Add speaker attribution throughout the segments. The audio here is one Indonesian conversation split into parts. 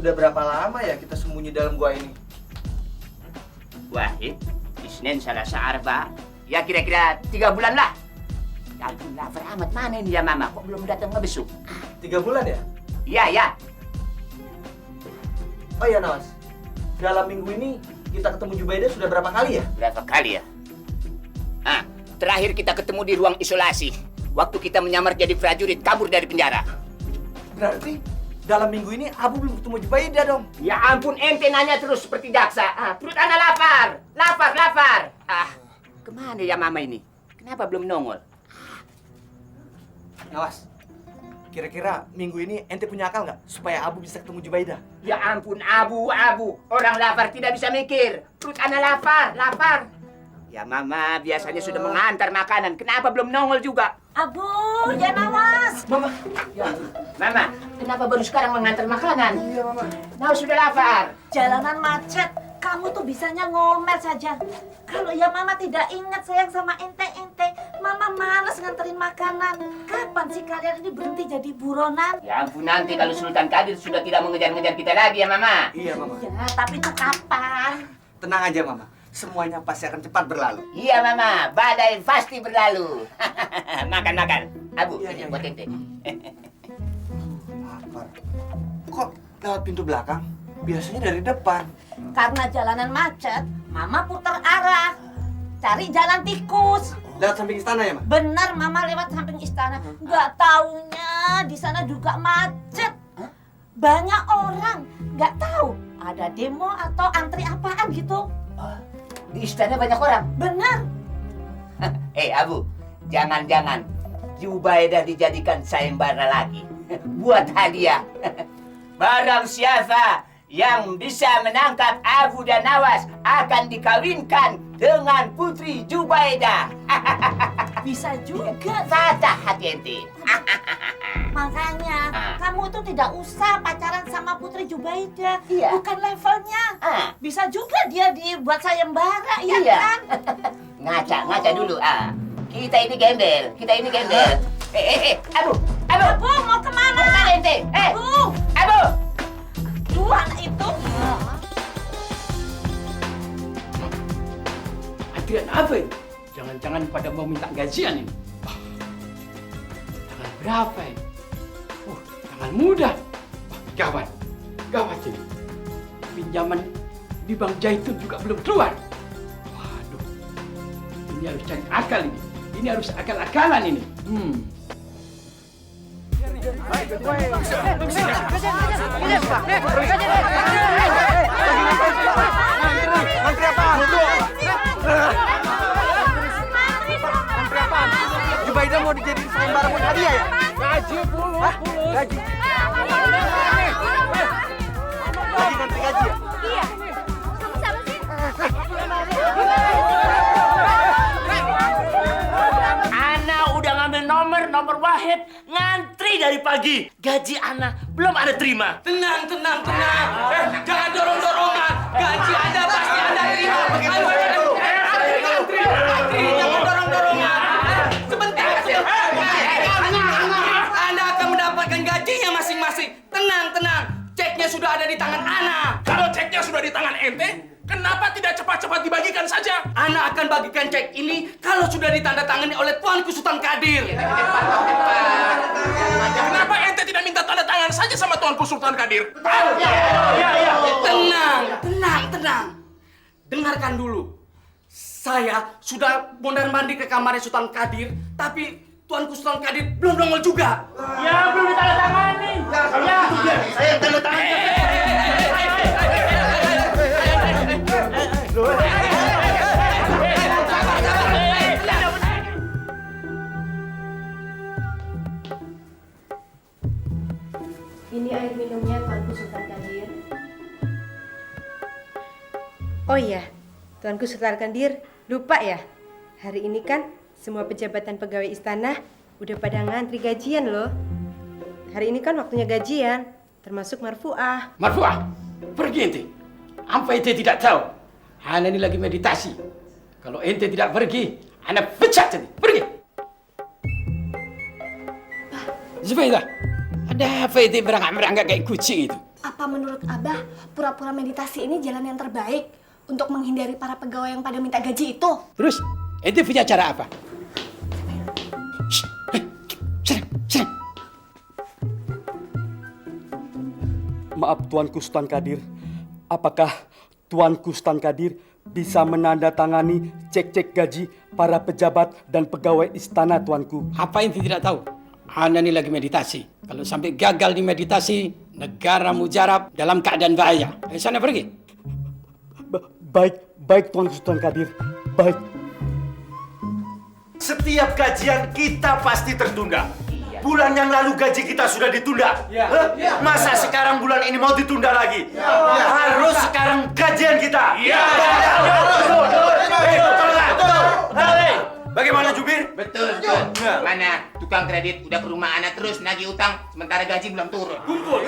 Speaker 1: Sudah berapa lama ya kita sembunyi dalam gua ini?
Speaker 2: Wahid, Isnin, Selasa, Arba. Ya kira-kira 3 bulan lah. Ya ampun, lapar amat. Mana ini ya Mama? Kok belum datang ngebesuk?
Speaker 1: 3 bulan ya?
Speaker 2: Iya, ya.
Speaker 1: Oh iya Nawas, dalam minggu ini kita ketemu Jubaida sudah berapa kali ya?
Speaker 2: Berapa kali ya? Terakhir kita ketemu di ruang isolasi. Waktu kita menyamar jadi prajurit kabur dari penjara.
Speaker 1: Berarti dalam minggu ini Abu belum ketemu Jubaida dong?
Speaker 2: Ya ampun, ente nanya terus seperti jaksa. Perut Ana lapar. Lapar. Kemana ya Mama ini? Kenapa belum nongol?
Speaker 1: Nawas, kira-kira minggu ini ente punya akal nggak supaya Abu bisa ketemu Jubaida?
Speaker 2: Ya ampun, Abu. Orang lapar tidak bisa mikir. Perut Ana lapar. Ya Mama biasanya sudah mengantar makanan. Kenapa belum nongol juga?
Speaker 3: Abu, ya Nawas.
Speaker 1: Mama,
Speaker 2: Mama, kenapa baru sekarang mengantar makanan?
Speaker 1: iya Mama.
Speaker 2: Nah, sudah lapar.
Speaker 3: Jalanan macet, kamu tuh bisanya ngomel saja. Kalau ya Mama tidak ingat sayang sama ente, Mama malas nganterin makanan. Kapan sih kalian ini berhenti jadi buronan?
Speaker 2: Ya ampun, nanti kalau Sultan Kadir sudah tidak mengejar-ngejar kita lagi ya Mama.
Speaker 1: Iya Mama.
Speaker 3: Ya, tapi itu kapan?
Speaker 1: Tenang aja Mama, semuanya pasti akan cepat berlalu.
Speaker 2: Iya Mama, badai pasti berlalu. Makan. Abu,
Speaker 1: Iya,
Speaker 2: ini
Speaker 1: iya,
Speaker 2: buat
Speaker 1: iya.
Speaker 2: ente.
Speaker 1: Lapar. Kok lewat pintu belakang? Biasanya dari depan.
Speaker 3: Karena jalanan macet, Mama putar arah. Cari jalan tikus.
Speaker 1: Lewat samping istana ya, Ma?
Speaker 3: Benar, Mama lewat samping istana. Nggak taunya di sana juga macet. Banyak orang. Nggak tahu ada demo atau antri apaan gitu.
Speaker 2: Di istana banyak orang.
Speaker 3: Benar.
Speaker 2: Abu, jangan-jangan Jubaida dijadikan sayembara lagi. Buat hadiah. Barang siapa yang bisa menangkap Abu dan Nawas akan dikawinkan dengan putri Jubaida.
Speaker 3: Bisa juga.
Speaker 2: Fatah hati ente.
Speaker 3: Makanya kamu itu tidak usah pacaran sama Putri Jubaida.
Speaker 2: Iya.
Speaker 3: Bukan levelnya. Bisa juga dia dibuat sayembara, ya
Speaker 2: Iya.
Speaker 3: kan?
Speaker 2: Ngaca dulu. Kita ini gembel. Abu.
Speaker 3: Abu, mau kemana?
Speaker 2: Mau kemana ente?
Speaker 3: Abu. Dua anak itu.
Speaker 4: Antrian apa ini? Jangan-jangan pada mau minta gajian ini. Tanggal berapa ini? Tanggal muda. Gawat ini. Pinjaman di Bank Jaitun juga belum keluar. Waduh, ini harus cari akal ini. Ini harus akal-akalan ini.
Speaker 1: Mantri apa? Jubaida mau dijadiin sayembara buat hadiah ya?
Speaker 4: Gaji puluh.
Speaker 1: Gaji mantri gaji ya?
Speaker 5: Iya. Kamu siapa sih?
Speaker 6: Ana udah ngambil nomor Wahid, ngantri dari pagi. Gaji Ana belum ada terima.
Speaker 4: Tenang. Jangan dorong-dorongan. Gaji Anda pasti Anda terima. Antri, jangan dorong-dorongan. Sebentar. Anda akan mendapatkan gajinya masing-masing. Tenang. Ceknya sudah ada di tangan Ana.
Speaker 6: Kalau ceknya sudah di tangan ente, kenapa tidak cepat-cepat dibagikan saja?
Speaker 4: Ana akan bagikan cek ini kalau sudah ditandatangani oleh Tuanku Sultan Kadir.
Speaker 6: Kenapa ente tidak minta tanda tangan saja sama Tuanku Sultan Kadir?
Speaker 4: Tenang. Dengarkan dulu. Saya sudah mondar-mandir ke kamarnya Sultan Kadir, tapi Tuanku Sultan Kadir belum nongol juga.
Speaker 6: Ya, belum ditandatangani.
Speaker 1: Saya tanda tangan.
Speaker 5: Ini air minumnya Tuanku Sultan Kadir.
Speaker 7: Oh iya, Tuanku Sultan Kadir, lupa ya? Hari ini kan semua pejabat dan pegawai istana udah pada ngantri gajian loh. Hari ini kan waktunya gajian, termasuk Marfuah.
Speaker 4: Marfuah, pergi ente. Apa ente tidak tahu? Ana ini lagi meditasi. Kalau ente tidak pergi, Ana pecat ente. Pergi. Zubaida, ada apa ente merangkak-merangkak kayak kucing itu?
Speaker 5: Apa menurut Abah, pura-pura meditasi ini jalan yang terbaik untuk menghindari para pegawai yang pada minta gaji itu?
Speaker 4: Terus, ente punya cara apa? Serang.
Speaker 8: Maaf Tuanku Sultan Kadir, apakah Tuanku Sultan Kadir bisa menandatangani cek-cek gaji para pejabat dan pegawai istana Tuanku?
Speaker 4: Apa ente tidak tahu? Ana ini lagi meditasi. Kalau sampai gagal di meditasi, negara mujarab dalam keadaan bahaya. Ayo sana pergi.
Speaker 8: Baik Tuanku Sultan Kadir, baik.
Speaker 9: Setiap gajian kita pasti tertunda. Bulan yang lalu gaji kita sudah ditunda. Masa sekarang bulan ini mau ditunda lagi? Harus sekarang gajian kita. Bagaimana Jubir?
Speaker 2: Betul. Mana tukang kredit udah ke rumah anak terus nagih utang sementara gaji belum turun. Kumpul.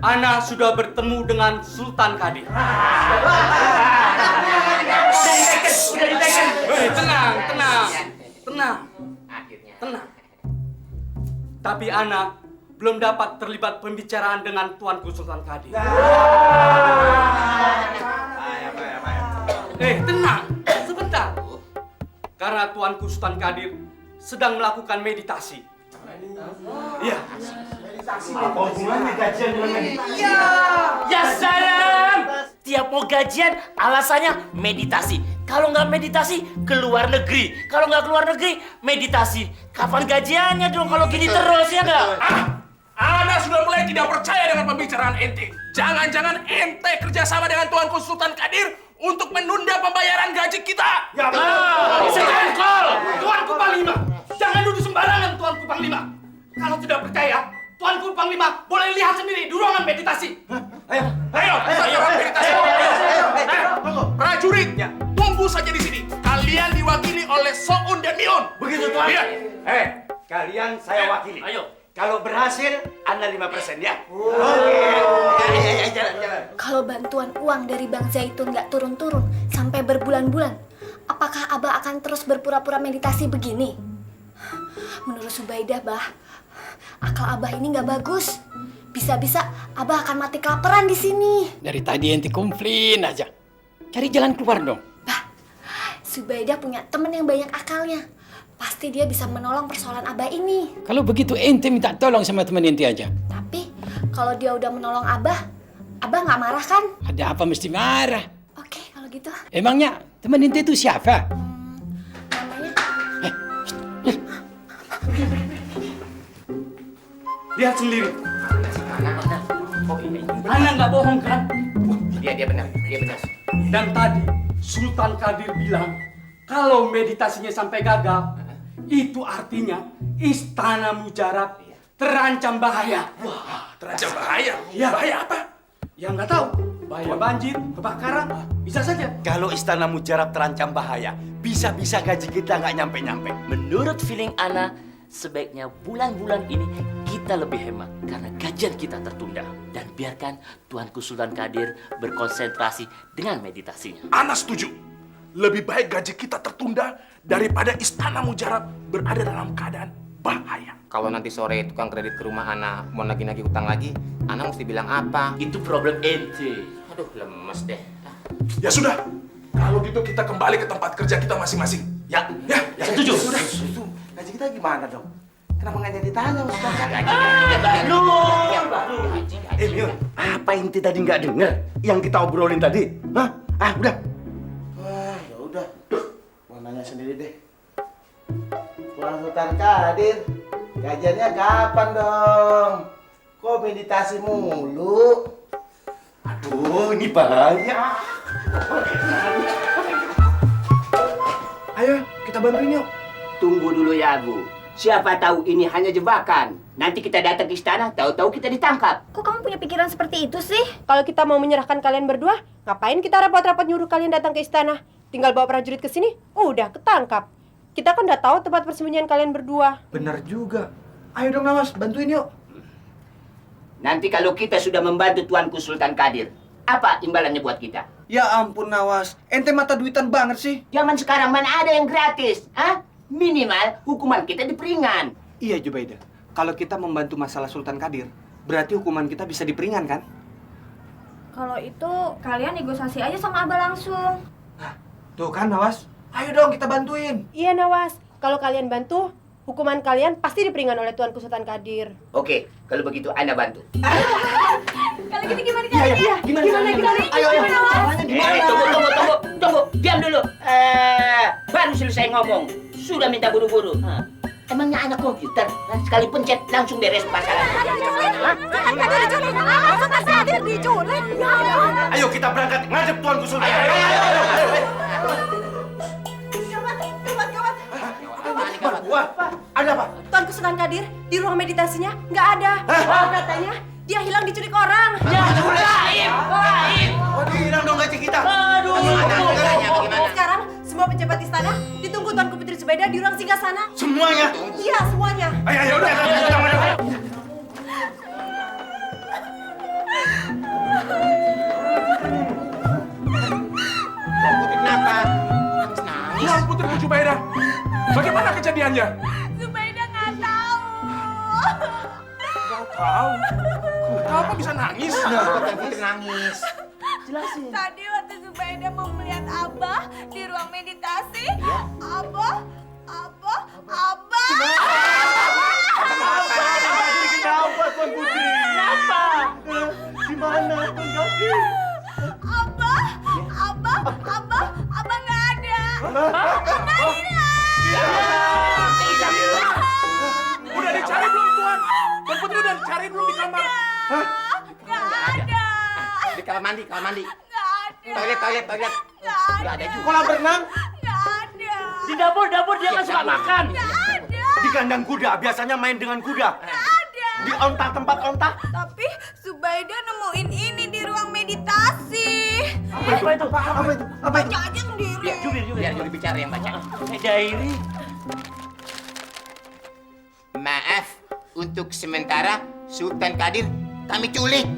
Speaker 8: Ana sudah bertemu dengan Sultan Kadir.
Speaker 2: Udah diteken.
Speaker 8: Tenang. Tapi Ana belum dapat terlibat pembicaraan dengan Tuanku Sultan Kadir. Tenang, sebentar. Karena Tuanku Sultan Kadir sedang melakukan meditasi. Iya.
Speaker 9: Apa hubungannya gajian dengan meditasi?
Speaker 6: Ya salam. Tiap mau gajian alasannya meditasi. Kalau nggak meditasi ke luar negeri. Kalau nggak keluar negeri meditasi. Kapan gajiannya dong kalau gini terus ya nggak?
Speaker 10: Ana sudah mulai tidak percaya dengan pembicaraan ente. Jangan-jangan ente kerjasama dengan Tuanku Sultan Kadir untuk menunda pembayaran gaji kita.
Speaker 8: Ya betul. Sekongkol, Tuanku Panglima. Jangan nuduh sembarangan Tuanku Panglima. Kalau tidak percaya, Tuanku Panglima boleh lihat sendiri di ruangan meditasi.
Speaker 10: Ayo, meditasi. Prajurit, tunggu saja di sini. Kalian diwakili oleh Soun dan Miun.
Speaker 9: Begitu Tuan?
Speaker 10: Iya.
Speaker 9: Kalian saya wakili.
Speaker 6: Ayo.
Speaker 9: Kalau berhasil, Anda 5% ya. Jalan.
Speaker 5: Kalau bantuan uang dari Bang Zaitun nggak turun-turun sampai berbulan-bulan, apakah Abah akan terus berpura-pura meditasi begini? Menurut Subaidah, Bah, akal Abah ini nggak bagus. Bisa-bisa Abah akan mati kelaparan di sini.
Speaker 4: Dari tadi ente komplain aja. Cari jalan keluar dong.
Speaker 5: Bah, Subaidah punya temen yang banyak akalnya. Pasti dia bisa menolong persoalan Abah ini.
Speaker 4: Kalau begitu ente minta tolong sama teman ente aja.
Speaker 5: Tapi kalau dia udah menolong Abah nggak marah kan?
Speaker 4: Ada apa mesti marah?
Speaker 5: Oke, kalau gitu.
Speaker 4: Emangnya teman ente itu siapa?
Speaker 5: Namanya
Speaker 8: Lihat sendiri.
Speaker 2: Mana?
Speaker 8: Ana nggak bohong kan?
Speaker 2: Dia benar.
Speaker 8: Dan tadi Sultan Kadir bilang kalau meditasinya sampai gagal, itu artinya istana mujarab terancam bahaya.
Speaker 10: Wah, terancam bahaya.
Speaker 8: Ya.
Speaker 10: Bahaya apa?
Speaker 8: Ya nggak tahu, bahaya banjir, kebakaran, bisa saja.
Speaker 9: Kalau istana mujarab terancam bahaya, bisa-bisa gaji kita nggak nyampe-nyampe.
Speaker 6: Menurut feeling Ana, sebaiknya bulan-bulan ini kita lebih hemat karena gajian kita tertunda. Dan biarkan Tuanku Sultan Kadir berkonsentrasi dengan meditasinya.
Speaker 10: Ana setuju. Lebih baik gaji kita tertunda daripada istana mujarab berada dalam keadaan bahaya.
Speaker 2: Kalau nanti sore tukang kredit ke rumah Ana mau nagih-nagih utang lagi, Ana mesti bilang apa?
Speaker 6: Itu problem ente.
Speaker 2: Aduh, lemes deh.
Speaker 10: Ya sudah. Kalau gitu kita kembali ke tempat kerja kita masing-masing.
Speaker 9: Ya.
Speaker 6: Setuju.
Speaker 9: Sudah. Gaji kita gimana dong? Kenapa nggak jadi tanya Ustaz? Miun, apa inti tadi nggak dengar yang kita obrolin tadi? Hah? Udah.
Speaker 11: Ya udah. Mau nanya sendiri deh. Tuan Sultan Kadir, gajiannya kapan dong? Kok meditasi mulu?
Speaker 9: Aduh, ini bahaya.
Speaker 1: Ayo, kita bantuin yuk.
Speaker 2: Tunggu dulu ya, Bu. Siapa tahu ini hanya jebakan. Nanti kita datang ke istana, tahu-tahu kita ditangkap.
Speaker 5: kok kamu punya pikiran seperti itu sih?
Speaker 7: Kalau kita mau menyerahkan kalian berdua, ngapain kita repot-repot nyuruh kalian datang ke istana? Tinggal bawa prajurit ke sini, udah ketangkap. Kita kan udah tahu tempat persembunyian kalian berdua.
Speaker 1: Bener juga. Ayo dong, Namas, bantuin yuk.
Speaker 2: Nanti kalau kita sudah membantu Tuanku Sultan Kadir, apa imbalannya buat kita?
Speaker 11: Ya ampun Nawas, ente mata duitan banget sih.
Speaker 2: Zaman sekarang mana ada yang gratis? Hah? Minimal hukuman kita diperingan.
Speaker 1: Iya Jubaida, kalau kita membantu masalah Sultan Kadir, berarti hukuman kita bisa diperingan kan?
Speaker 5: Kalau itu kalian negosiasi aja sama Abah langsung.
Speaker 1: Tuh kan Nawas, ayo dong kita bantuin.
Speaker 7: Iya Nawas, kalau kalian bantu, hukuman kalian pasti diperingan oleh Tuanku Sultan Kadir.
Speaker 2: Oke, kalau begitu Anda bantu.
Speaker 5: Kalau gini gimana
Speaker 1: Iya, gimana? Ayo,
Speaker 2: Tunggu. Diam dulu. Baru selesai ngomong. Sudah minta buru-buru. Emangnya anak komputer? Sekali pencet langsung beres masalahnya.
Speaker 9: Ayo kita berangkat ngadep Tuanku Sultan. Ayo.
Speaker 11: Wah, ada apa?
Speaker 7: Tuanku Sultan Kadir di ruang meditasinya nggak ada. Katanya dia hilang diculik orang.
Speaker 6: Lain.
Speaker 11: Oh, dihilang dong gaji kita.
Speaker 6: Aduh.
Speaker 7: Sekarang semua pejabat istana ditunggu Tuanku Putri Zubaida di ruang singgasana.
Speaker 9: Semuanya.
Speaker 7: Iya, semuanya.
Speaker 9: Ayo, udah.
Speaker 10: Tuan Putri Zubaida, bagaimana kejadiannya?
Speaker 5: Zubaida nggak tahu.
Speaker 10: Gak tahu. Kenapa bisa nangis?
Speaker 2: Nangis.
Speaker 5: Tadi waktu Zubaida mau melihat Abah di ruang meditasi, Abah.
Speaker 11: Kenapa Tuan Putri?
Speaker 6: Kenapa?
Speaker 11: Di mana Tuan Kadir?
Speaker 5: Abah nggak ada.
Speaker 10: Udah dicari belum Tuan? Tuan Putri udah dicari belum di kamar?
Speaker 5: Nggak ada.
Speaker 2: Di kamar mandi.
Speaker 5: Nggak ada.
Speaker 2: Toilet. Nggak ada juga.
Speaker 11: Kolam renang?
Speaker 5: Nggak ada.
Speaker 6: Di dapur dia kan suka makan.
Speaker 5: Nggak ada.
Speaker 9: Di kandang kuda, biasanya main dengan kuda. Di tempat onta.
Speaker 5: Tapi Zubaida nemuin ini di ruang meditasi.
Speaker 6: Apa itu?
Speaker 11: Apa itu?
Speaker 5: Baca aja sendiri.
Speaker 2: Biar Juri bicara yang baca.
Speaker 6: Diary.
Speaker 2: Maaf, untuk sementara Sultan Kadir kami culik.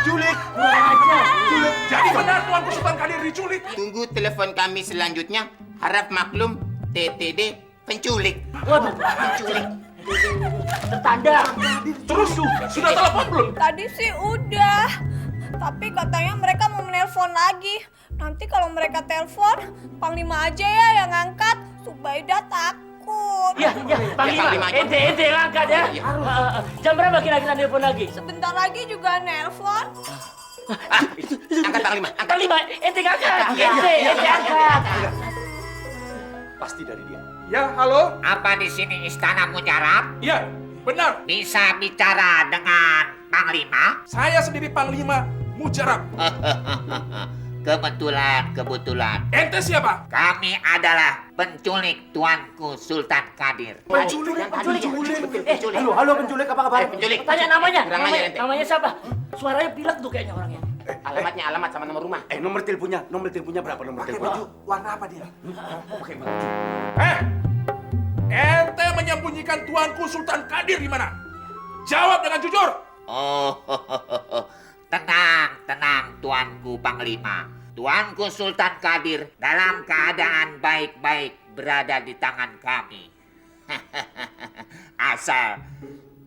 Speaker 9: Culik.
Speaker 10: Jadi benar Tuanku Sultan Kadir diculik.
Speaker 2: Tunggu telepon kami selanjutnya. Harap maklum, TTD penculik.
Speaker 6: Waduh.
Speaker 2: Penculik.
Speaker 6: Tertanda.
Speaker 10: Terus sudah telepon belum?
Speaker 5: Tadi sih udah. Tapi katanya mereka mau menelpon lagi. Nanti kalau mereka telepon, Panglima aja ya yang ngangkat. Zubaida takut.
Speaker 6: Ya, Panglima. Ente yang angkat ya. Jam berapa kira-kira nelpon lagi?
Speaker 5: Sebentar lagi juga nelpon.
Speaker 2: Angkat Panglima.
Speaker 6: Panglima, ente angkat. Ente angkat.
Speaker 9: Pasti dari dia.
Speaker 10: Ya, halo?
Speaker 2: Apa di sini istana mujarab?
Speaker 10: Iya, benar.
Speaker 2: Bisa bicara dengan Panglima?
Speaker 10: Saya sendiri Panglima Mujarab.
Speaker 2: Kebetulan.
Speaker 10: Ente siapa?
Speaker 2: Kami adalah penculik Tuanku Sultan Kadir.
Speaker 10: Penculik.
Speaker 11: Halo penculik, apa kabar?
Speaker 2: Penculik.
Speaker 6: Tanya namanya.
Speaker 2: Kurang ajar ente.
Speaker 6: Namanya siapa? Suaranya pilek tuh kayaknya orangnya.
Speaker 2: Alamat sama nomor rumah.
Speaker 9: Nomor teleponnya berapa nomor teleponnya?
Speaker 1: Warna apa dia?
Speaker 10: Ente menyembunyikan Tuanku Sultan Kadir di mana? Jawab dengan jujur.
Speaker 2: Oh, tenang Tuanku Panglima. Tuanku Sultan Kadir dalam keadaan baik-baik berada di tangan kami. Asal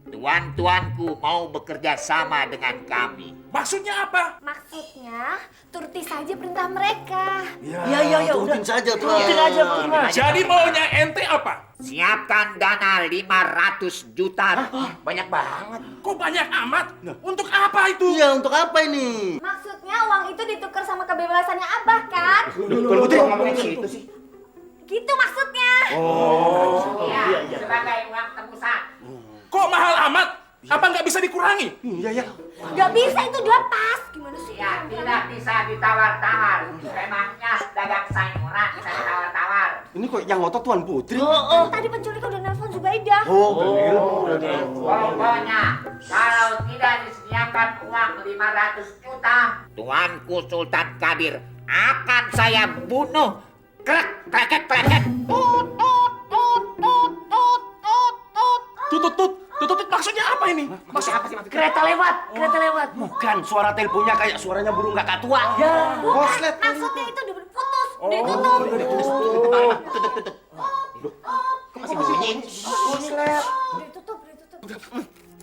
Speaker 2: tuan-tuanku mau bekerja sama dengan kami.
Speaker 10: Maksudnya apa?
Speaker 5: Maksudnya, turuti saja perintah mereka.
Speaker 6: Ya,
Speaker 11: Turutin saja Tuan.
Speaker 6: Turutin aja, Panglima.
Speaker 10: Jadi maunya ente apa?
Speaker 2: Siapkan dana 500 juta. Banyak banget.
Speaker 10: Kok banyak amat? Untuk apa itu?
Speaker 11: Iya, untuk apa ini?
Speaker 5: Maksudnya uang itu ditukar sama kebebasannya Abah kan?
Speaker 2: Tuan Putri ngomongnya gitu sih.
Speaker 5: Gitu maksudnya.
Speaker 2: Iya. Sebagai uang tebusan.
Speaker 10: Kok mahal amat? Apa nggak bisa dikurangi?
Speaker 5: Gak bisa itu dilepas. Gimana sih?
Speaker 2: Ya, tidak bisa ditawar-tawar. Memangnya dagang sayuran bisa ditawar-tawar.
Speaker 11: Ini kok yang ngotot Tuan Putri?
Speaker 5: Tadi penculik udah nelpon Zubaida.
Speaker 2: Pokoknya, kalau tidak disediakan uang 500 juta, Tuanku Sultan Kadir akan saya bunuh. Krek.
Speaker 10: Tutut Maksudnya apa ini?
Speaker 2: Maksud apa sih maksudnya?
Speaker 6: Kereta lewat, kereta lewat.
Speaker 9: Bukan, suara teleponnya kayak suaranya burung kakak tua.
Speaker 3: Bukan, maksudnya itu diputus, ditutup.
Speaker 2: Tutup. Kok masih bunyi?
Speaker 3: Ditutup.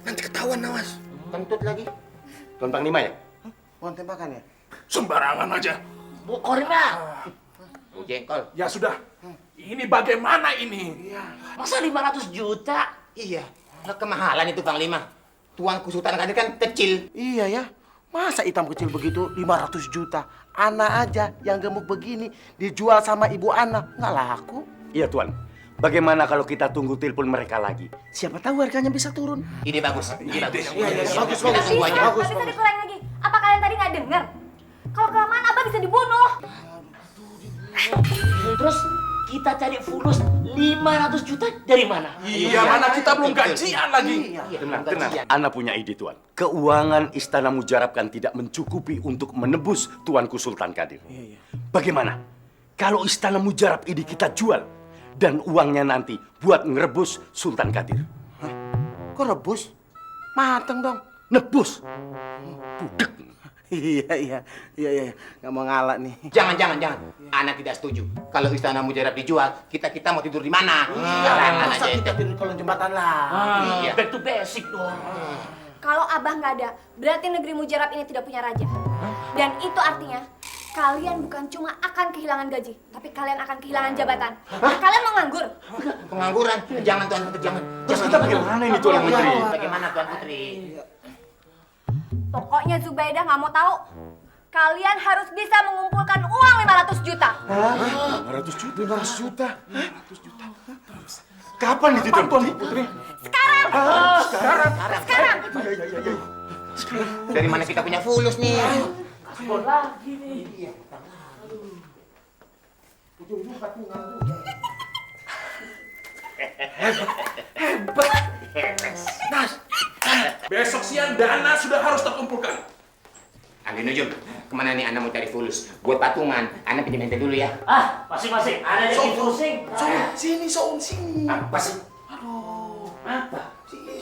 Speaker 11: Nanti ketahuan, awas.
Speaker 2: Kentut lagi.
Speaker 9: Tuan Panglima ya?
Speaker 11: Pohon tembakan ya?
Speaker 10: Sembarangan aja.
Speaker 6: Bu Korina.
Speaker 2: Bu jengkol.
Speaker 10: Ya sudah. Ini bagaimana ini?
Speaker 6: Masa 500 juta?
Speaker 2: Iya. Kemahalan itu Panglima. Tuanku Sultan Kadir kan kecil.
Speaker 11: Iya ya. Masa hitam kecil begitu 500 juta? Ana aja yang gemuk begini dijual sama ibu Ana. Nggak laku.
Speaker 9: Iya Tuan. Bagaimana kalau kita tunggu telepon mereka lagi? Siapa tahu harganya bisa turun.
Speaker 2: Ide bagus.
Speaker 11: Iya,
Speaker 2: Bagus.
Speaker 11: bagus.
Speaker 2: Tunggu aja.
Speaker 5: Bisa dikurangi lagi. Apa kalian tadi nggak dengar? Kalau kelamaan Abah bisa dibunuh.
Speaker 6: Terus kita cari fulus 500 juta dari mana?
Speaker 10: Iya, mana kita belum gajian lagi.
Speaker 9: Tenang. Ana punya ide Tuan. Keuangan Istana Mujarab kan tidak mencukupi untuk menebus Tuanku Sultan Kadir. Bagaimana kalau Istana Mujarab ini kita jual dan uangnya nanti buat ngerebus Sultan Kadir?
Speaker 11: Kok rebus? Mateng dong.
Speaker 9: Nebus. Budek.
Speaker 11: Iya. Nggak mau ngalah nih.
Speaker 2: Jangan. Ana tidak setuju. Kalau Istana Mujarab dijual, kita mau tidur di mana? Sekarang
Speaker 11: Masa
Speaker 2: aja.
Speaker 11: kita tidur di kolong jembatan lah.
Speaker 2: Iya.
Speaker 6: Back to basic dong.
Speaker 5: Kalau Abah nggak ada, berarti negeri Mujarab ini tidak punya raja. Dan itu artinya kalian bukan cuma akan kehilangan gaji, tapi kalian akan kehilangan jabatan. Kalian mau nganggur?
Speaker 2: Pengangguran. Jangan Tuan Putri, jangan.
Speaker 9: Terus kita bagaimana ini Tuan Menteri?
Speaker 2: Bagaimana Tuan Putri?
Speaker 5: Pokoknya Zubaidah nggak mau tahu. Kalian harus bisa mengumpulkan uang 500 juta.
Speaker 11: 500 juta.
Speaker 9: Kapan itu Tuan Putri?
Speaker 5: Sekarang.
Speaker 2: Dari mana kita punya fulus nih?
Speaker 6: Paspor lagi nih.
Speaker 10: Besok siang dana sudah harus terkumpulkan.
Speaker 2: Andi Nujum, kemana nih Ana mau cari fulus? Buat patungan, Ana pinjam ente dulu ya.
Speaker 6: Masing-masing. Ada yang pusing.
Speaker 11: Sini.
Speaker 2: Apa sih?
Speaker 6: Apa?
Speaker 11: Sini,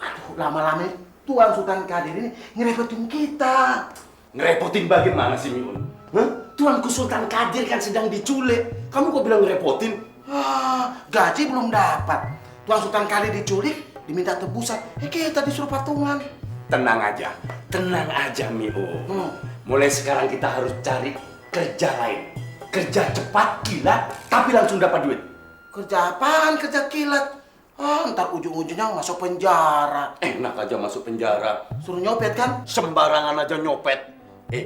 Speaker 11: Aduh, lama-lama Tuan Sultan Kadir ini ngerepotin kita.
Speaker 9: Ngerepotin bagaimana sih Miun? Tuanku Sultan Kadir kan sedang diculik. Kamu kok bilang ngerepotin?
Speaker 11: Gaji belum dapat. Tuan Sultan Kadir diculik, diminta tebusan. Kita disuruh patungan.
Speaker 9: Tenang aja Miun. Mulai sekarang kita harus cari kerja lain. Kerja cepat, kilat, tapi langsung dapat duit.
Speaker 11: Kerja apaan? Kerja kilat. Ntar ujung-ujungnya masuk penjara.
Speaker 9: Enak aja masuk penjara.
Speaker 11: Suruh nyopet kan?
Speaker 9: Sembarangan aja nyopet.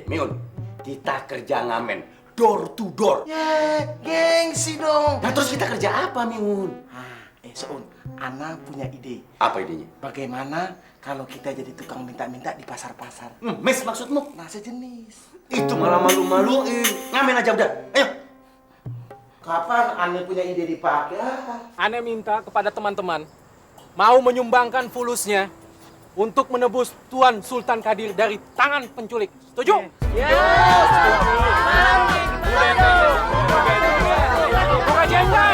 Speaker 9: Miun, kita kerja ngamen. Door to door.
Speaker 11: Gengsi dong.
Speaker 9: Nah terus kita kerja apa Miun?
Speaker 11: Seun, Ana punya ide.
Speaker 9: Apa idenya?
Speaker 11: Bagaimana kalau kita jadi tukang minta-minta di pasar-pasar?
Speaker 9: Mes maksudmu?
Speaker 11: Nah, sejenis.
Speaker 9: Itu malah malu-maluin. Ngamen aja udah. Ayo.
Speaker 11: Kapan Ana punya ide dipakai?
Speaker 12: Ane minta kepada teman-teman mau menyumbangkan fulusnya untuk menebus Tuan Sultan Kadir dari tangan penculik. Setuju? Buka jengkel.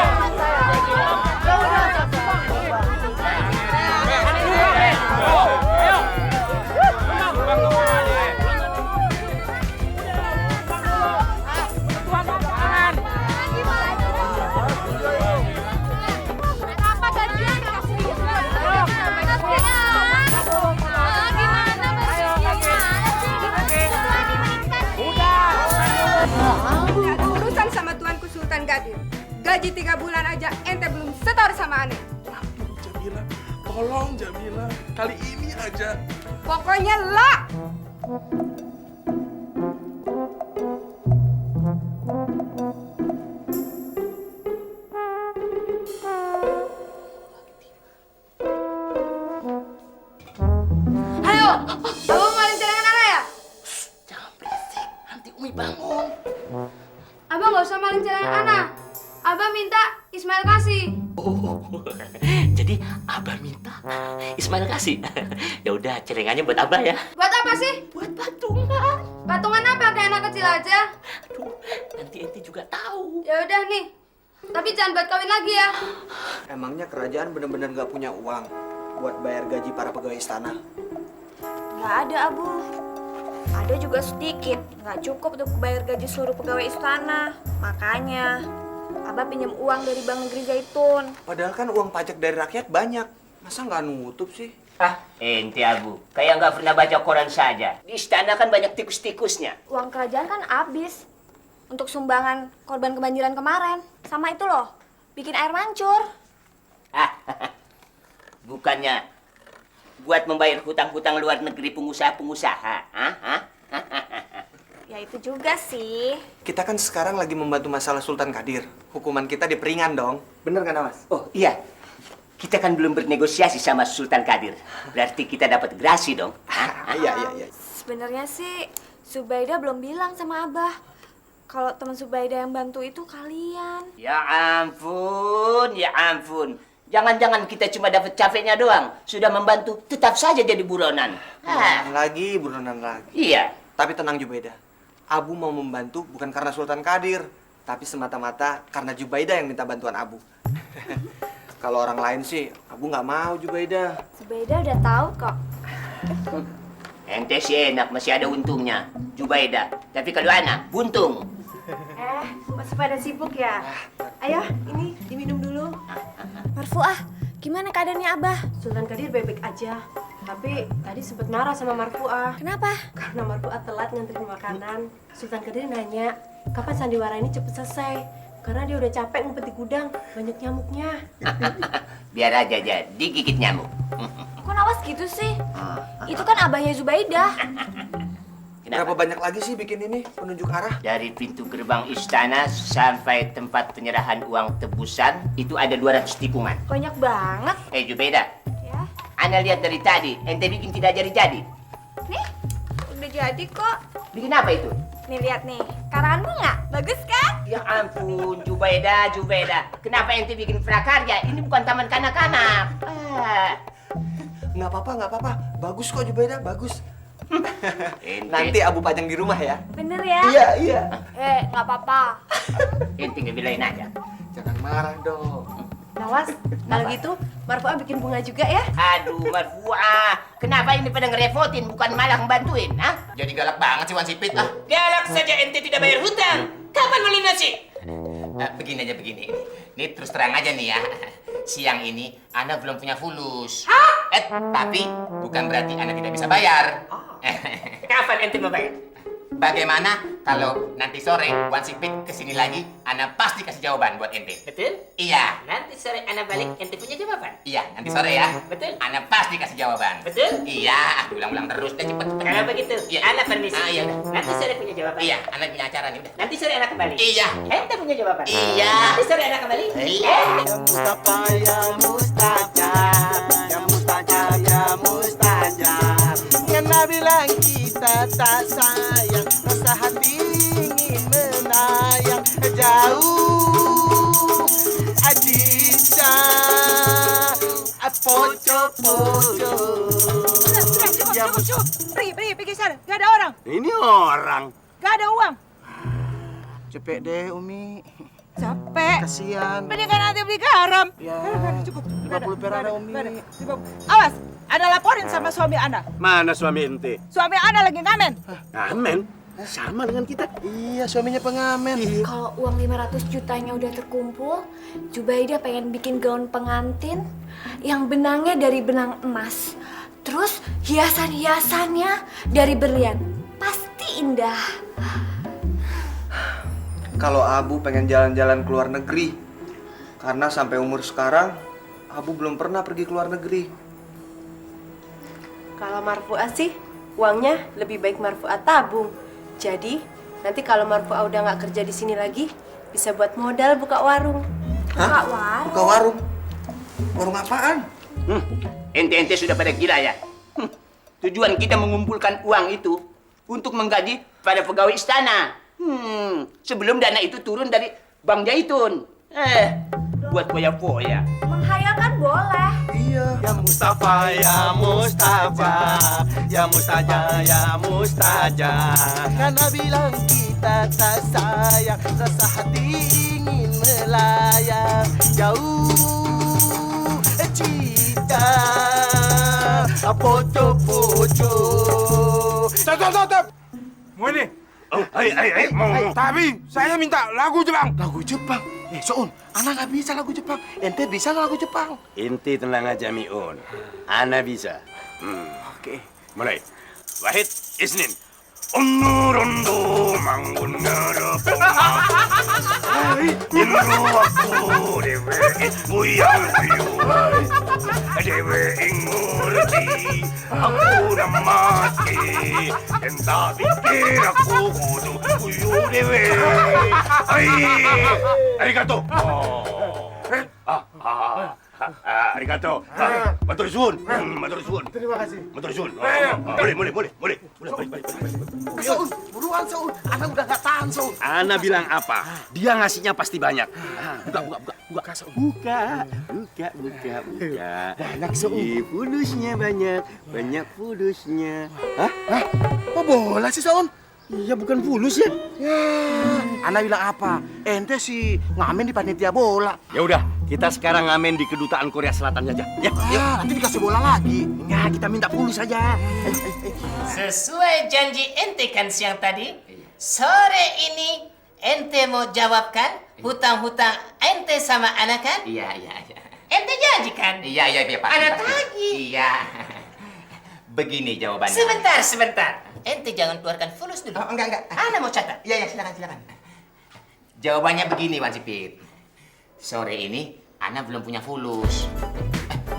Speaker 7: Urusan sama Tuanku Sultan Kadir. Gaji 3 bulan aja ente belum setor sama Ane.
Speaker 10: Aduh, Jamila. Tolong, Jamila. Kali ini aja.
Speaker 7: Pokoknya lah.
Speaker 5: Ayo, abang mau cadangan Ana ya?
Speaker 6: Jangan berisik. Nanti Umi bangun.
Speaker 5: Abang nggak usah maling cadangan Ana. Abang minta Ismail kasih.
Speaker 6: Jadi Abah minta Ismail kasih. Ya udah, celengannya buat Abah ya.
Speaker 5: Buat apa sih?
Speaker 6: Buat patungan.
Speaker 5: Patungan apa? Kayak anak kecil aja.
Speaker 6: Aduh, nanti ente juga tahu.
Speaker 5: Ya udah nih. Tapi jangan buat kawin lagi ya.
Speaker 1: Emangnya kerajaan benar-benar nggak punya uang buat bayar gaji para pegawai istana?
Speaker 5: Nggak ada, Abu. Ada juga sedikit, nggak cukup untuk bayar gaji seluruh pegawai istana. Makanya, Abah pinjam uang dari Bank Negeri Zaitun.
Speaker 1: Padahal kan uang pajak dari rakyat banyak. Masa nggak nutup sih?
Speaker 2: Ah, ente Abu, kayak nggak pernah baca koran saja. Di istana kan banyak tikus-tikusnya.
Speaker 5: Uang kerajaan kan habis untuk sumbangan korban kebanjiran kemarin. Sama itu loh, bikin air mancur.
Speaker 2: Ah, bukannya buat membayar hutang-hutang luar negeri pengusaha-pengusaha.
Speaker 5: Ya itu juga sih.
Speaker 1: Kita kan sekarang lagi membantu masalah Sultan Kadir. Hukuman kita diperingan dong. Bener kan, Awas?
Speaker 2: Oh iya, kita kan belum bernegosiasi sama Sultan Kadir. Berarti kita dapat gerasi dong.
Speaker 1: Iya.
Speaker 5: Sebenarnya sih Zubaida belum bilang sama Abah kalau teman Zubaida yang bantu itu kalian.
Speaker 2: Ya ampun, ya ampun. Jangan-jangan kita cuma dapat capeknya doang. Sudah membantu, tetap saja jadi buronan.
Speaker 1: Buronan lagi.
Speaker 2: Iya.
Speaker 1: Tapi tenang Jubaida. Abu mau membantu bukan karena Sultan Kadir, tapi semata-mata karena Jubaida yang minta bantuan Abu. Kalau orang lain sih, Abu nggak mau Jubaida.
Speaker 5: Zubaida udah tahu kok.
Speaker 2: Ente sih enak, masih ada untungnya. Jubaida. Tapi kalau anak, buntung.
Speaker 7: Masih pada sibuk ya? Ayo, ini diminum dulu.
Speaker 5: Marfuah, gimana keadaannya Abah?
Speaker 7: Sultan Kadir baik-baik aja. Tapi tadi sempat marah sama Marfuah.
Speaker 5: Kenapa?
Speaker 7: Karena Marfuah telat nganterin makanan. Sultan Kadir nanya, kapan sandiwara ini cepet selesai? Karena dia udah capek ngumpet di gudang, banyak nyamuknya.
Speaker 2: Biar aja digigit nyamuk.
Speaker 5: Kok nawas gitu sih? Itu kan abahnya Zubaida.
Speaker 1: Berapa banyak lagi sih bikin ini penunjuk arah?
Speaker 2: Dari pintu gerbang istana sampai tempat penyerahan uang tebusan, itu ada 200 tikungan.
Speaker 5: Banyak banget.
Speaker 2: Jubaida.
Speaker 5: Ya.
Speaker 2: Ana lihat dari tadi, ente bikin tidak jadi-jadi.
Speaker 5: Nih, udah jadi kok.
Speaker 2: Bikin apa itu?
Speaker 5: Nih lihat nih, karangan bunga. Bagus kan?
Speaker 2: Ya ampun, Jubaida. Kenapa ente bikin prakarya? Ini bukan taman kanak-kanak.
Speaker 1: Nggak apa-apa. Bagus kok Jubaida, bagus. Nanti Abu pajang di rumah ya.
Speaker 5: Bener ya?
Speaker 1: Iya.
Speaker 5: Nggak apa-apa.
Speaker 2: Ente ngebilain aja.
Speaker 1: Jangan marah dong.
Speaker 7: Nawas, kalau gitu Marfuah bikin bunga juga ya?
Speaker 2: Aduh, Marfuah. Kenapa ini pada ngerepotin, bukan malah ngebantuin, ha?
Speaker 10: Jadi galak banget sih Wan Sipit.
Speaker 2: Galak saja ente tidak bayar hutang. Kapan melunasi? Begini aja. Ini terus terang aja nih ya. Siang ini Ana belum punya fulus. Tapi bukan berarti Ana tidak bisa bayar. Kapan ente mau bayar? Bagaimana kalau nanti sore Wan Sipit kesini lagi, Ana pasti kasih jawaban buat ente. Betul? Iya. Nanti sore Ana balik, ente punya jawaban? Iya, nanti sore ya. Betul? Ana pasti kasih jawaban. Betul? Iya, ulang-ulang terus deh cepet. Kalau begitu, iya. Ana permisi. Iya udah. Nanti sore punya jawaban. Iya, Ana punya acara nih udah. Nanti sore Ana kembali. Iya. Ente punya jawaban. Iya. Nanti sore Ana kembali. Iya.
Speaker 11: Ya Mustafa, ya mustajab, ya mustajab, ya mustajab. Karena bilang kita tak sayang, rasa hati ingin menayang jauh. Adinda, poco.
Speaker 3: Cukup. Pergi sana. Gak ada orang.
Speaker 11: Ini orang.
Speaker 3: Gak ada uang.
Speaker 11: Cepet deh, Umi.
Speaker 3: Capek.
Speaker 11: Kasihan.
Speaker 3: Mendingan nanti beli garam.
Speaker 11: Ya,
Speaker 3: Cukup.
Speaker 11: 50 perak ada, Umi.
Speaker 3: Awas, ada laporin sama suami Anda.
Speaker 9: Mana suami ente?
Speaker 3: Suami Anda lagi ngamen.
Speaker 9: Ngamen? Sama dengan kita.
Speaker 11: Iya, suaminya pengamen.
Speaker 5: Kalau uang 500 jutanya udah terkumpul, Jubaida pengen bikin gaun pengantin yang benangnya dari benang emas. Terus hiasan-hiasannya dari berlian. Pasti indah.
Speaker 1: Kalau Abu pengen jalan-jalan ke luar negeri, karena sampai umur sekarang Abu belum pernah pergi ke luar negeri.
Speaker 7: Kalau Marfuah sih, uangnya lebih baik Marfuah tabung. Jadi, nanti kalau Marfuah udah nggak kerja di sini lagi, bisa buat modal buka warung.
Speaker 1: Hah? Buka warung? Warung apaan?
Speaker 2: Ente-ente sudah pada gila ya? Tujuan kita mengumpulkan uang itu untuk menggaji para pegawai istana. Sebelum dana itu turun dari Bank Zaitun. Buat foya-foya.
Speaker 5: Menghayal kan boleh.
Speaker 1: Iya.
Speaker 11: Ya Mustafa, ya Mustafa, ya mustajab, ya mustajab. Karena bilang kita tak sayang, rasa hati ingin melayang jauh cinta. poco-poco.
Speaker 10: Stop. Mau ini?
Speaker 9: Oh, hai, mau.
Speaker 10: Tapi saya minta lagu Jepang.
Speaker 11: Lagu Jepang? Soun, Ana nggak bisa lagu Jepang. Ente bisa nggak lagu Jepang?
Speaker 9: Inti tenang aja Miun. Ana bisa.
Speaker 11: Oke.
Speaker 9: Mulai. Wahid, Isnin. Rondo manggun ngerepungan. Indro aku dewe buyang buyuan. Dewe ingurti aku udah mati. Entah pikir aku kudu kuyu dewe. Arigato. Arigato. Matur suwun.
Speaker 11: Terima kasih.
Speaker 9: Matur suwun. Boleh.
Speaker 11: Soun, buruan Soun. Ana udah nggak tahan Soun.
Speaker 9: Ana bilang apa? Dia ngasihnya pasti banyak. Buka.
Speaker 11: Banyak Soun.
Speaker 9: Pulusnya banyak pulusnya.
Speaker 11: Hah? Kok bola sih Soun?
Speaker 9: Iya bukan fulus ya.
Speaker 11: Ana bilang apa? Ente sih ngamen di panitia bola.
Speaker 9: Ya udah, kita sekarang ngamen di kedutaan Korea Selatan aja. Ya,
Speaker 11: Nanti dikasih bola lagi.
Speaker 9: Enggak, kita minta fulus aja.
Speaker 2: Sesuai janji ente kan siang tadi, sore ini ente mau jawabkan hutang-hutang ente sama anak kan? Iya. Ente janji kan? Iya, Pak. Anak tagih. Iya. Begini jawabannya. Sebentar. Ente jangan keluarkan fulus dulu. Oh, enggak. Ana mau catat. Iya, silakan. Jawabannya begini, Wan Sipit. Sore ini Ana belum punya fulus.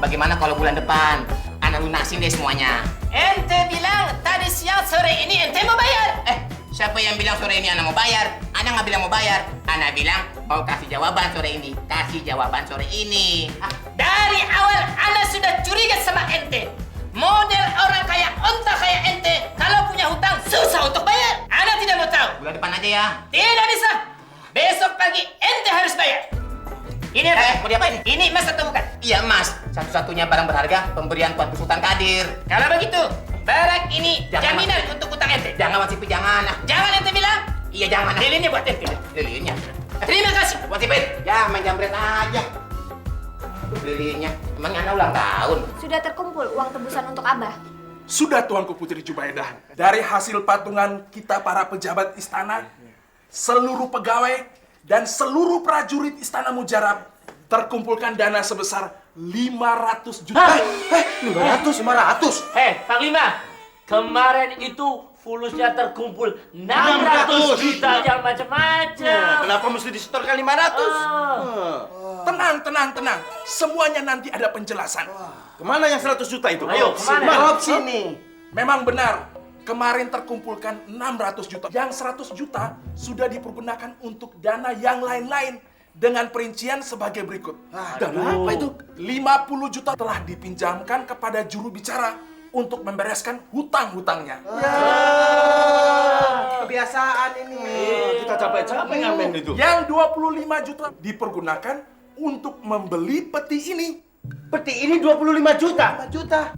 Speaker 2: Bagaimana kalau bulan depan Ana lunasin deh semuanya? Ente bilang tadi siang sore ini ente mau bayar. Siapa yang bilang sore ini Ana mau bayar? Ana nggak bilang mau bayar. Ana bilang mau kasih jawaban sore ini. Dari awal Ana sudah curiga sama ente. Model orang kayak onta kayak ente, kalau punya hutang susah untuk bayar. Ana tidak mau tahu. Bulan depan aja ya. Tidak bisa. Besok pagi ente harus bayar. Ini apa? Mau diapain? Ini emas atau bukan? Iya emas. Satu-satunya barang berharga pemberian Tuan Sultan Kadir. Kalau begitu, barang ini jaminan untuk hutang ente. Jangan Wan Sipit, jangan. Jangan ente bilang? Iya jangan. Lilinnya buat ente. Lilinnya. Terima kasih Wan Sipit. Ya main jambret aja. Lilinnya. Emang Ana ulang tahun?
Speaker 5: Sudah terkumpul uang tebusan untuk Abah.
Speaker 10: Sudah Tuanku Putri Jubaidah. Dari hasil patungan kita para pejabat istana, seluruh pegawai dan seluruh prajurit Istana Mujarab terkumpulkan dana sebesar 500 juta.
Speaker 11: 500.
Speaker 6: Panglima, kemarin itu fulusnya terkumpul 600 juta yang macam-macam.
Speaker 9: Kenapa mesti disetorkan 500?
Speaker 10: Tenang. Semuanya nanti ada penjelasan.
Speaker 9: Kemana yang 100 juta itu?
Speaker 6: Ayo, kemana?
Speaker 11: Sini.
Speaker 10: Memang benar, kemarin terkumpulkan 600 juta. Yang 100 juta sudah dipergunakan untuk dana yang lain-lain dengan perincian sebagai berikut.
Speaker 11: Dana apa itu?
Speaker 10: 50 juta telah dipinjamkan kepada juru bicara untuk membereskan hutang-hutangnya.
Speaker 11: Kebiasaan ini.
Speaker 9: Kita capek-capek ngamen itu.
Speaker 10: Yang 25 juta dipergunakan untuk membeli peti ini.
Speaker 9: Peti ini 25 juta.
Speaker 11: 5 juta.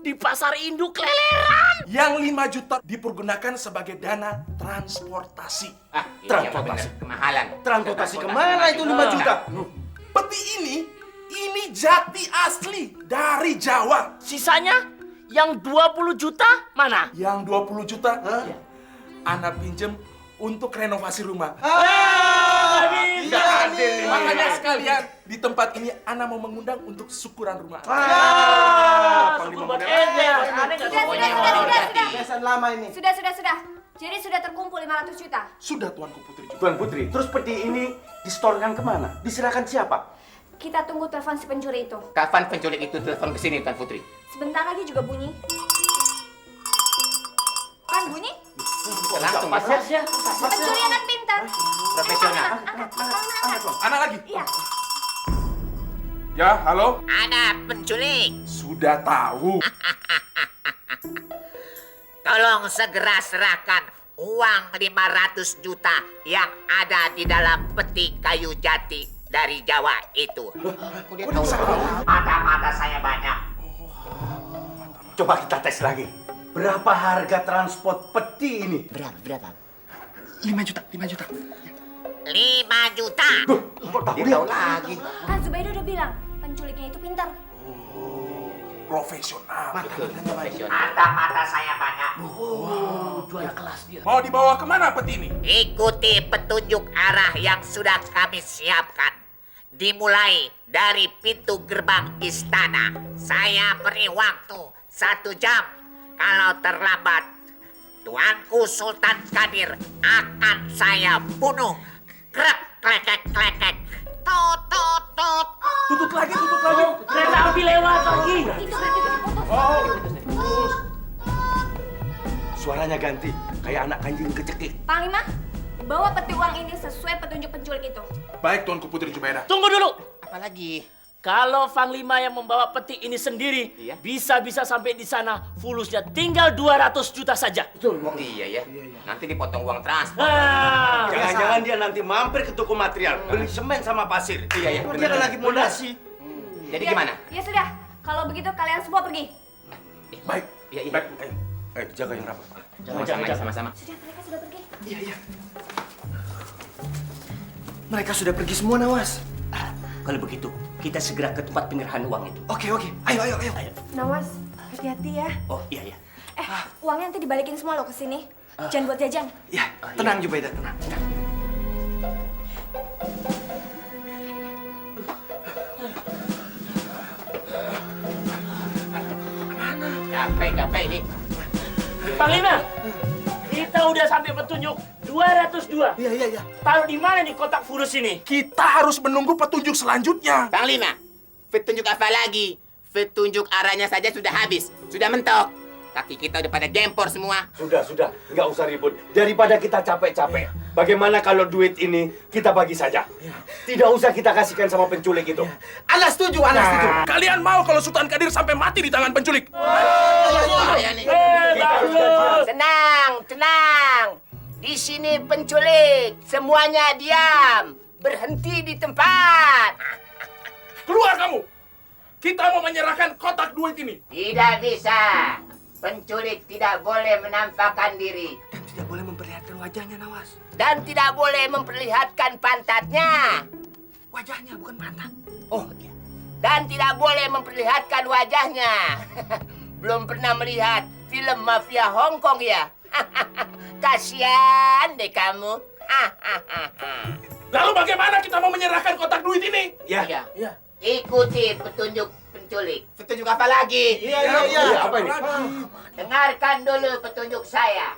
Speaker 6: Di pasar induk leleran.
Speaker 10: Yang 5 juta dipergunakan sebagai dana transportasi.
Speaker 9: Transportasi.
Speaker 2: Kemahalan.
Speaker 9: Transportasi kemana itu 5 juta?
Speaker 10: Peti ini jati asli dari Jawa.
Speaker 6: Sisanya yang 20 juta mana?
Speaker 10: Yang 20 juta, Ana pinjem untuk renovasi rumah.
Speaker 9: Tidak adil ini.
Speaker 10: Makanya sekalian di tempat ini Ana mau mengundang untuk syukuran rumah.
Speaker 6: Syukur buat ente. Aneh nggak semuanya.
Speaker 5: Sudah.
Speaker 11: Kebiasaan lama ini.
Speaker 5: Sudah. Jadi sudah terkumpul 500 juta.
Speaker 10: Sudah Tuanku Putri.
Speaker 9: Tuan Putri, terus peti ini disetorkan kemana? Diserahkan siapa?
Speaker 5: Kita tunggu telepon si pencuri itu.
Speaker 2: Kapan penculik itu telepon ke sini, Tuan Putri?
Speaker 5: Sebentar lagi juga bunyi. Kan bunyi?
Speaker 2: Langsung
Speaker 6: Pas ya.
Speaker 5: Pencuri anak pintar.
Speaker 2: Profesional.
Speaker 5: Angkat.
Speaker 10: Ana lagi.
Speaker 5: Iya.
Speaker 10: Ya, halo.
Speaker 2: Ana penculik.
Speaker 10: Sudah tahu.
Speaker 2: Tolong segera serahkan uang 500 juta yang ada di dalam peti kayu jati dari Jawa itu. Mata-mata saya banyak.
Speaker 9: Coba kita tes lagi. Berapa harga transport peti ini?
Speaker 2: Berapa?
Speaker 10: 5 juta.
Speaker 2: 5 juta.
Speaker 9: Kok tahu
Speaker 2: Dia tahu lagi.
Speaker 5: Kan Zubaidah udah bilang penculiknya itu pintar.
Speaker 10: profesional.
Speaker 2: Mata saya banyak.
Speaker 6: Juara kelas dia.
Speaker 10: Mau dibawa kemana peti ini?
Speaker 2: Ikuti petunjuk arah yang sudah kami siapkan. Dimulai dari pintu gerbang istana. Saya beri waktu 1 jam. Kalau terlambat, Tuanku Sultan Kadir akan saya bunuh. Krek, klekek, klekek. Tut, tut, tut.
Speaker 10: Tutut lagi, tutut lagi.
Speaker 6: Kereta api lewat lagi.
Speaker 9: Suaranya ganti, kayak anak anjing kecekik.
Speaker 5: Panglima, bawa peti uang ini sesuai petunjuk penculik itu.
Speaker 10: Baik, Tuanku Putri Jubaidah.
Speaker 6: Tunggu dulu.
Speaker 2: Apalagi?
Speaker 6: Kalau Panglima yang membawa peti ini sendiri, bisa-bisa sampai di sana fulusnya tinggal 200 juta saja.
Speaker 2: Oh iya ya. Nanti dipotong uang transport.
Speaker 9: Jangan-jangan dia nanti mampir ke toko material, beli semen sama pasir.
Speaker 2: Iya ya.
Speaker 9: Dia kan lagi pondasi.
Speaker 2: Jadi gimana?
Speaker 5: Ya sudah, kalau begitu kalian semua pergi.
Speaker 10: Baik.
Speaker 2: Iya iya.
Speaker 10: Baik.
Speaker 9: Ayo, jaga yang rapat.
Speaker 2: Sama-sama.
Speaker 5: Sudah, mereka sudah pergi.
Speaker 1: Mereka sudah pergi semua, Nawas.
Speaker 6: Kalau begitu, kita segera ke tempat penyerahan uang itu.
Speaker 1: Oke. Ayo.
Speaker 7: Nawas, hati-hati ya.
Speaker 6: Oh iya.
Speaker 5: Uangnya nanti dibalikin semua loh ke sini. Jangan buat jajan.
Speaker 1: Ya, tenang Jubaidah, tenang.
Speaker 2: Capek ini.
Speaker 6: Panglima, kita udah sampai petunjuk 202.
Speaker 1: Iya.
Speaker 6: Taruh di mana nih kotak fulus ini?
Speaker 10: Kita harus menunggu petunjuk selanjutnya.
Speaker 2: Panglima, petunjuk apa lagi? Petunjuk arahnya saja sudah habis. Sudah mentok. Kaki kita udah pada gempor semua.
Speaker 9: Sudah. Nggak usah ribut. Daripada kita capek-capek. Bagaimana kalau duit ini kita bagi saja? Tidak usah kita kasihkan sama penculik itu.
Speaker 1: Ana setuju.
Speaker 10: Kalian mau kalau Sultan Kadir sampai mati di tangan penculik?
Speaker 6: Bagus.
Speaker 2: Tenang. Di sini penculik. Semuanya diam. Berhenti di tempat.
Speaker 10: Keluar kamu! Kita mau menyerahkan kotak duit ini.
Speaker 2: Tidak bisa. Penculik tidak boleh menampakkan diri.
Speaker 1: Dan tidak boleh memperlihatkan wajahnya, Nawas.
Speaker 2: Dan tidak boleh memperlihatkan pantatnya.
Speaker 1: Wajahnya, bukan pantat.
Speaker 2: Oh, iya. Dan tidak boleh memperlihatkan wajahnya. Belum pernah melihat film mafia Hong Kong ya? Kasian deh kamu.
Speaker 10: Lalu bagaimana kita mau menyerahkan kotak duit ini?
Speaker 2: Ya. Ikuti petunjuk penculik. Petunjuk apa lagi?
Speaker 9: Iya, apa ini?
Speaker 2: Dengarkan dulu petunjuk saya.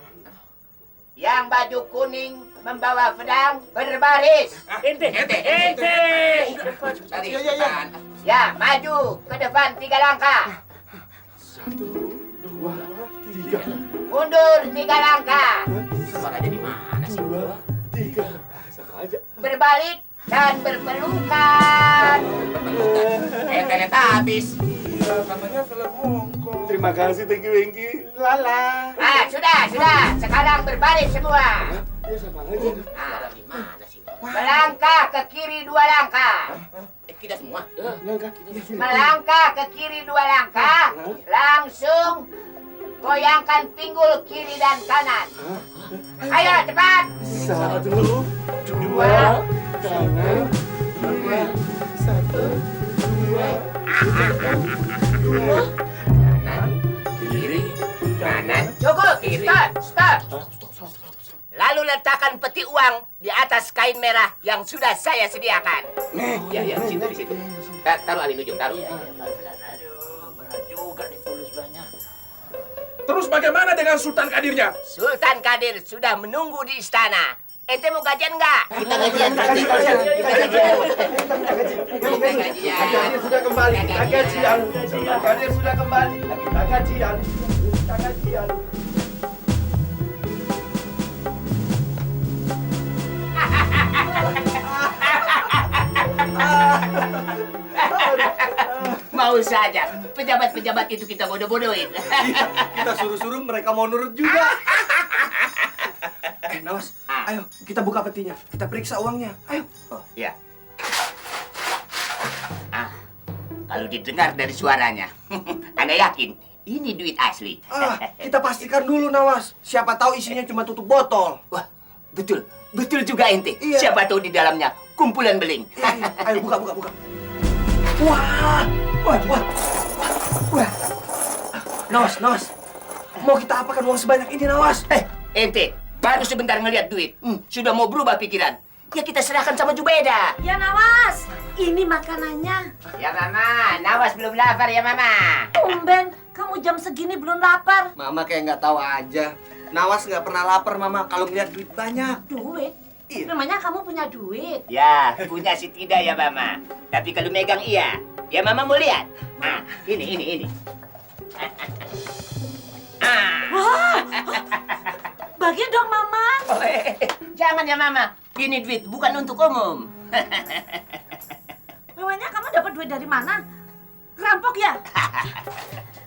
Speaker 2: Yang baju kuning membawa pedang berbaris.
Speaker 6: Ente.
Speaker 2: Dari depan. Ya, maju ke depan 3 langkah.
Speaker 9: 1, 2, 3.
Speaker 2: Mundur 3 langkah. Suaranya di mana sih?
Speaker 9: 2, 3. Sama aja.
Speaker 2: Berbalik dan berpelukan. Ternyata habis.
Speaker 10: Katanya film Hong Kong.
Speaker 9: Terima kasih, thank you, Wengki. Lala.
Speaker 2: Sudah. Sekarang berbalik semua.
Speaker 9: Ya sama aja.
Speaker 2: Di mana sih? Melangkah ke kiri 2 langkah. Kita semua. Melangkah ke kiri 2 langkah. Langsung goyangkan pinggul kiri dan kanan. Ayo cepat.
Speaker 9: 1, 2, kanan, 2, 1, 2,
Speaker 2: Kanan, kiri, kanan. Cukup. Stop. Lalu letakkan peti uang di atas kain merah yang sudah saya sediakan. Ya, di situ. Taruh alin ujung, taruh.
Speaker 6: Berat juga nih fulus banyak.
Speaker 10: Terus bagaimana dengan Sultan Kadirnya?
Speaker 2: Sultan Kadir sudah menunggu di istana. Ente mau gajian nggak? Kita gajian.
Speaker 9: Kadir sudah kembali. Kita gajian. Kadir sudah kembali. Kita gajian.
Speaker 2: Mau saja. Pejabat-pejabat itu kita bodoh-bodohin.
Speaker 1: Kita suruh-suruh, mereka mau nurut juga. Nawas, ayo kita buka petinya. Kita periksa uangnya. Ayo.
Speaker 2: Oh, iya. Kalau didengar dari suaranya, Anda yakin ini duit asli?
Speaker 1: Kita pastikan dulu, Nawas. Siapa tahu isinya cuma tutup botol.
Speaker 2: Wah, betul juga ente.
Speaker 1: Iya.
Speaker 2: Siapa tahu di dalamnya kumpulan beling.
Speaker 1: Ayo buka. Wah. Wah. Nawas. Mau kita apakan uang sebanyak ini, Nawas?
Speaker 2: Ente, baru sebentar ngeliat duit. Sudah mau berubah pikiran. Ya kita serahkan sama Jubaida.
Speaker 3: Ya Nawas, ini makanannya.
Speaker 2: Ya Mama, Nawas belum lapar ya Mama.
Speaker 3: Tumben, kamu jam segini belum lapar.
Speaker 1: Mama kayak nggak tahu aja. Nawas nggak pernah lapar, Mama, kalau ngeliat duit banyak.
Speaker 3: Duit?
Speaker 1: Iya.
Speaker 3: Namanya kamu punya duit.
Speaker 2: Ya, punya sih tidak ya Mama. Tapi kalau megang iya. Ya Mama mau lihat. Ah, ini.
Speaker 3: Wah, bagi dong Mama.
Speaker 2: Jangan ya Mama. Ini duit bukan untuk umum.
Speaker 3: Memangnya kamu dapat duit dari mana? Ngerampok ya?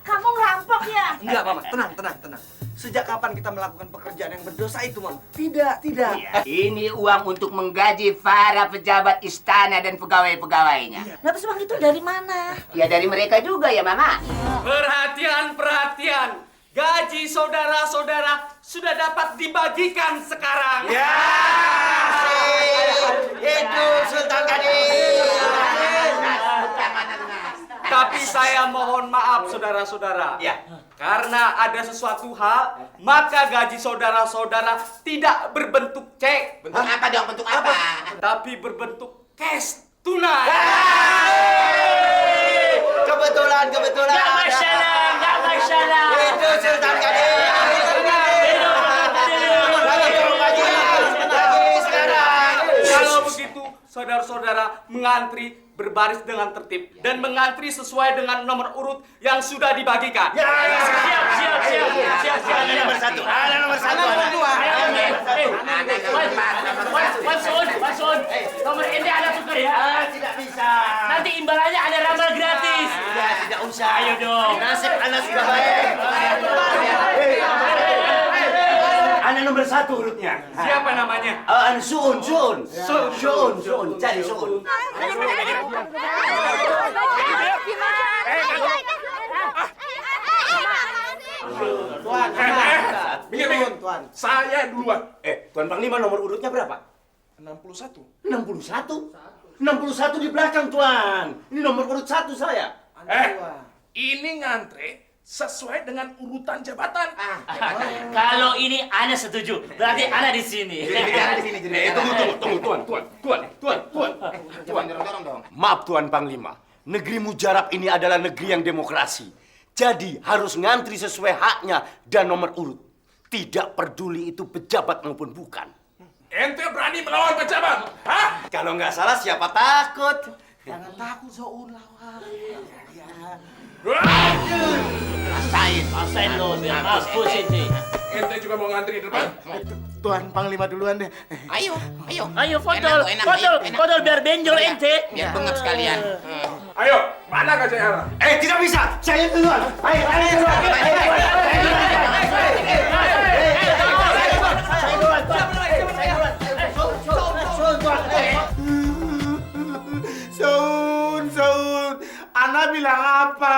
Speaker 3: Kamu ngerampok ya?
Speaker 1: Enggak, Mama. Tenang. Sejak kapan kita melakukan pekerjaan yang berdosa itu, Mama? Tidak.
Speaker 2: Ya, ini uang untuk menggaji para pejabat istana dan pegawai-pegawainya.
Speaker 3: Nah, terus uang itu dari mana?
Speaker 2: Ya dari mereka juga ya Mama.
Speaker 8: Perhatian. Gaji saudara-saudara sudah dapat dibagikan sekarang.
Speaker 1: Ya. Hidup Sultan Kadir.
Speaker 8: Tapi saya mohon maaf saudara-saudara.
Speaker 2: Ya.
Speaker 8: Karena ada sesuatu hal, maka gaji saudara-saudara tidak berbentuk cek.
Speaker 2: Bentuk apa dong? Bentuk apa?
Speaker 8: Tapi berbentuk cash tunai.
Speaker 1: Kebetulan.
Speaker 6: Nggak masalah.
Speaker 1: Hidup Sultan Kadir.
Speaker 8: Kalau begitu, saudara-saudara mengantri berbaris dengan tertib dan mengantri sesuai dengan nomor urut yang sudah dibagikan.
Speaker 6: Siap.
Speaker 11: Ada nomor satu.
Speaker 6: Wansun. Nomor ini ada tukar ya.
Speaker 11: Tidak bisa.
Speaker 6: Nanti imbalannya ada ramal gratis.
Speaker 11: Tidak usah.
Speaker 6: Ayo dong.
Speaker 11: Nasib anak sudah baik. Anak nomor satu urutnya.
Speaker 8: Siapa namanya?
Speaker 11: Suun. Cari Suun.
Speaker 10: Tuan. Saya duluan.
Speaker 9: Tuan Panglima nomor urutnya berapa?
Speaker 10: 61.
Speaker 9: 61 di belakang, Tuan. Ini nomor urut 1 saya.
Speaker 10: Ini ngantre sesuai dengan urutan jabatan.
Speaker 6: Kalau ini Ana setuju, berarti Ana di sini.
Speaker 9: Tunggu, Tuan.
Speaker 2: Dorong dong.
Speaker 9: Maaf, Tuan Panglima. Negeri Mujarab ini adalah negeri yang demokrasi. Jadi harus ngantri sesuai haknya dan nomor urut. Tidak peduli itu pejabat maupun bukan.
Speaker 10: Ente berani melawan pejabat? Hah?
Speaker 9: Kalau nggak salah siapa takut?
Speaker 11: Jangan takut, Suun, lawan.
Speaker 6: Rasain lo, biar mampus ini.
Speaker 10: Ente juga mau ngantri di depan?
Speaker 11: Tuan Panglima duluan deh.
Speaker 2: Ayo.
Speaker 6: Ayo, fodol biar benjol ente.
Speaker 2: Biar bengap sekalian.
Speaker 10: Ayo, mana Kak Jaya?
Speaker 9: Tidak bisa. Saya duluan. Ayo duluan.
Speaker 11: Suun. Ana bilang apa?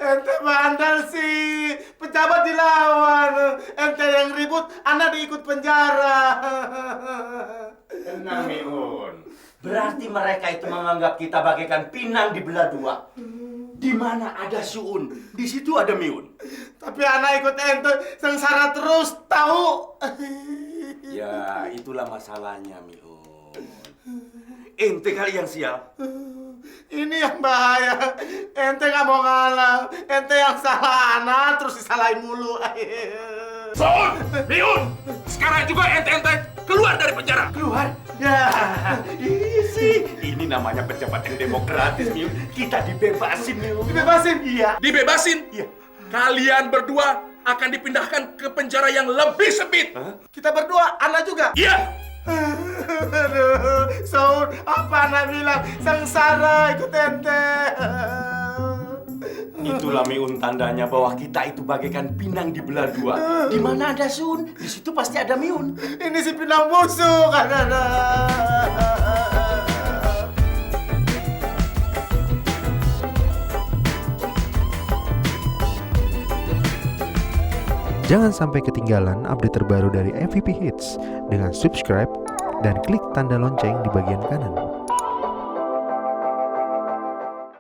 Speaker 11: Ente bandel sih. Pejabat dilawan. Ente yang ribut, Ana diikut penjara.
Speaker 9: Tenang, Miun. Berarti mereka itu menganggap kita bagaikan pinang dibelah dua. Di mana ada Suun, di situ ada Miun.
Speaker 11: Tapi Ana ikut ente sengsara terus, tahu?
Speaker 9: Ya, itulah masalahnya, Miun. Ente kali yang sial.
Speaker 11: Ini yang bahaya. Ente nggak mau ngalah. Ente yang salah Ana terus disalahin mulu.
Speaker 10: Suun, Miun, sekarang juga ente keluar dari penjara.
Speaker 9: Keluar? Ya, ini namanya pejabat yang demokratis, Miun. Kita dibebasin, Miun.
Speaker 11: Dibebasin?
Speaker 9: Iya.
Speaker 10: Dibebasin?
Speaker 9: Iya.
Speaker 10: Kalian berdua akan dipindahkan ke penjara yang lebih sempit.
Speaker 11: Kita berdua, Ana juga?
Speaker 10: Iya.
Speaker 11: Aduh, Suun, apa Ana bilang? Sengsara ikut ente.
Speaker 9: Itulah, Miun, tandanya bahwa kita itu bagaikan pinang dibelah dua. Di mana ada Suun, di situ pasti ada Miun.
Speaker 11: Ini si pinang busuk.
Speaker 13: Jangan sampai ketinggalan update terbaru dari MVP Hits dengan subscribe dan klik tanda lonceng di bagian kanan.